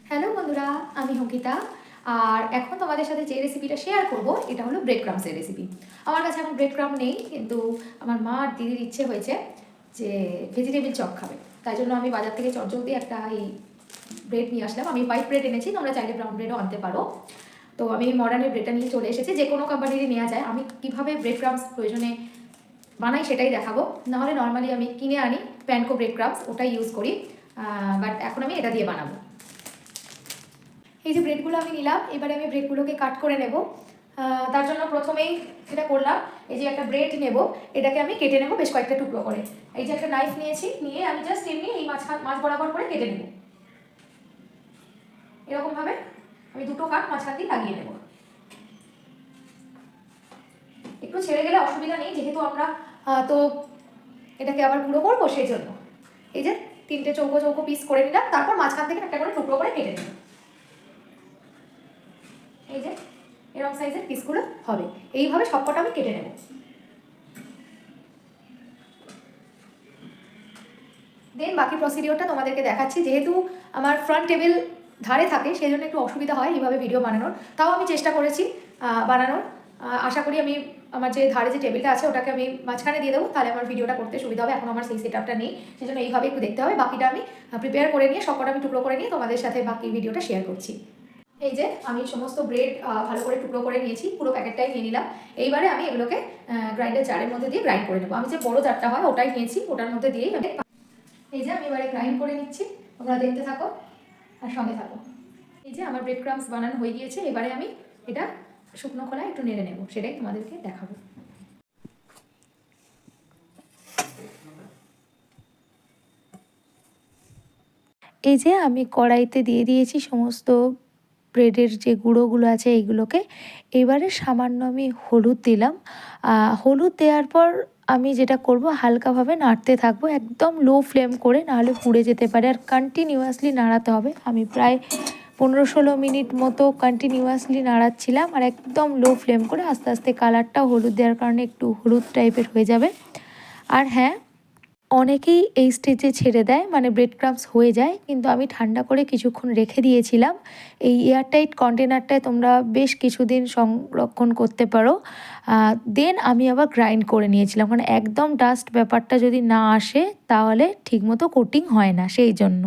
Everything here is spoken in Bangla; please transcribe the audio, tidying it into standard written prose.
হ্যালো বন্ধুরা, আমি অঙ্কিতা। আর এখন তোমাদের সাথে যে রেসিপিটা শেয়ার করব এটা হলো ব্রেড ক্রামসের রেসিপি। আমার কাছে এখন ব্রেড ক্রাম নেই, কিন্তু আমার মা আর দিদির ইচ্ছে হয়েছে যে ভেজিটেবিল চপ খাবে, তাই জন্য আমি বাজার থেকে চটজলদি একটা এই ব্রেড নিয়ে আসলাম। আমি হোয়াইট ব্রেড এনেছি, তোমরা চাইলে ব্রাউন ব্রেডও আনতে পারো। তো আমি মডার্নের ব্রেডটা নিয়ে চলে এসেছি, যে কোনো কোম্পানিরই নেওয়া যায়। আমি কীভাবে ব্রেড ক্রামস প্রয়োজনে বানাই সেটাই দেখাবো, নাহলে নর্মালি আমি কিনে আনি প্যানকো ব্রেড ক্রামস, ওটাই ইউজ করি। বাট এখন আমি এটা দিয়ে বানাবো। এই যে ব্রেডগুলো আমি নিলাম, এবারে আমি ব্রেডগুলোকে কাট করে নেব। তার জন্য প্রথমেই যেটা করলাম, এই যে একটা ব্রেড নেব, এটাকে আমি কেটে নেব বেশ কয়েকটা টুকরো করে। এই যে একটা নাইফ নিয়েছি, নিয়ে আমি জাস্ট এমনি এই মাছ বরাবর করে কেটে নেব। এরকমভাবে আমি দুটো কাট মাঝখান দিয়ে লাগিয়ে নেব। একটু ছেড়ে গেলে অসুবিধা নেই, যেহেতু আমরা তো এটাকে আবার গুঁড়ো করবো, সেই জন্য এই যে তিনটে চৌকো চৌকো পিস করে নিলাম। তারপর মাঝখান থেকে একটা করে টুকরো করে কেটে নেব। এই যে এরকম সাইজের পিসগুলো হবে, এইভাবে সবকটা আমি কেটে নেব। দেন বাকি প্রসিডিওরটা তোমাদেরকে দেখাচ্ছি। যেহেতু আমার ফ্রন্ট টেবিল ধারে থাকে, সেই জন্য একটু অসুবিধা হয় এইভাবে ভিডিও বানানোর। তাও আমি চেষ্টা করেছি বানানোর। আশা করি আমি আমার যে ধারে যে টেবিলটা আছে ওটাকে আমি মাঝখানে দিয়ে দেবো, তাহলে আমার ভিডিওটা করতে সুবিধা হবে। এখন আমার সেই সেটআপটা নেই, সেই জন্য এইভাবে একটু দেখতে হবে। বাকিটা আমি প্রিপেয়ার করে নিয়ে সবকটা আমি টুকরো করে নিয়ে তোমাদের সাথে বাকি ভিডিওটা শেয়ার করছি। এই যে আমি সমস্ত ব্রেড ভালো করে টুকরো করে নিয়েছি, পুরো প্যাকেটটাই নিয়ে নিলাম। এইবারে আমি এগুলোকে গ্রাইন্ডার জারের মধ্যে দিয়ে গ্রাইন্ড করে নেবো। আমি যে বড়ো জারটা হয় ওটাই নিয়েছি, ওটার মধ্যে দিয়েই আমি এই যে আমি এবারে গ্রাইন্ড করে নিচ্ছি। তোমরা দেখতে থাকো আর সঙ্গে থাকো। এই যে আমার ব্রেড ক্রামস বানানো হয়ে গিয়েছে, এবারে আমি এটা শুকনো খোলায় একটু নেড়ে নেব, সেটাই তোমাদেরকে দেখাবো। এই যে আমি কড়াইতে দিয়ে দিয়েছি সমস্ত ব্রেডের যে গুঁড়োগুলো আছে এইগুলোকে। এবারে সামান্য আমি হলুদ দিলাম। হলুদ দেওয়ার পর আমি যেটা করব, হালকাভাবে নাড়তে থাকবো, একদম লো ফ্লেম করে, নাহলে পুড়ে যেতে পারে। আর কন্টিনিউয়াসলি নাড়াতে হবে। আমি প্রায় 15-16 মিনিট মতো কন্টিনিউয়াসলি নাড়াচ্ছিলাম, আর একদম লো ফ্লেম করে। আস্তে আস্তে কালারটাও হলুদ দেওয়ার কারণে একটু হলুদ টাইপের হয়ে যাবে। আর হ্যাঁ, অনেকেই এই স্টেজে ছেড়ে দেয়, মানে ব্রেড ক্রামস হয়ে যায়, কিন্তু আমি ঠান্ডা করে কিছুক্ষণ রেখে দিয়েছিলাম। এই এয়ারটাইট কন্টেনারটায় তোমরা বেশ কিছুদিন সংরক্ষণ করতে পারো। দেন আমি আবার গ্রাইন্ড করে নিয়েছিলাম, কারণ একদম ডাস্ট ব্যাপারটা যদি না আসে তাহলে ঠিকমতো কোটিং হয় না, সেই জন্য।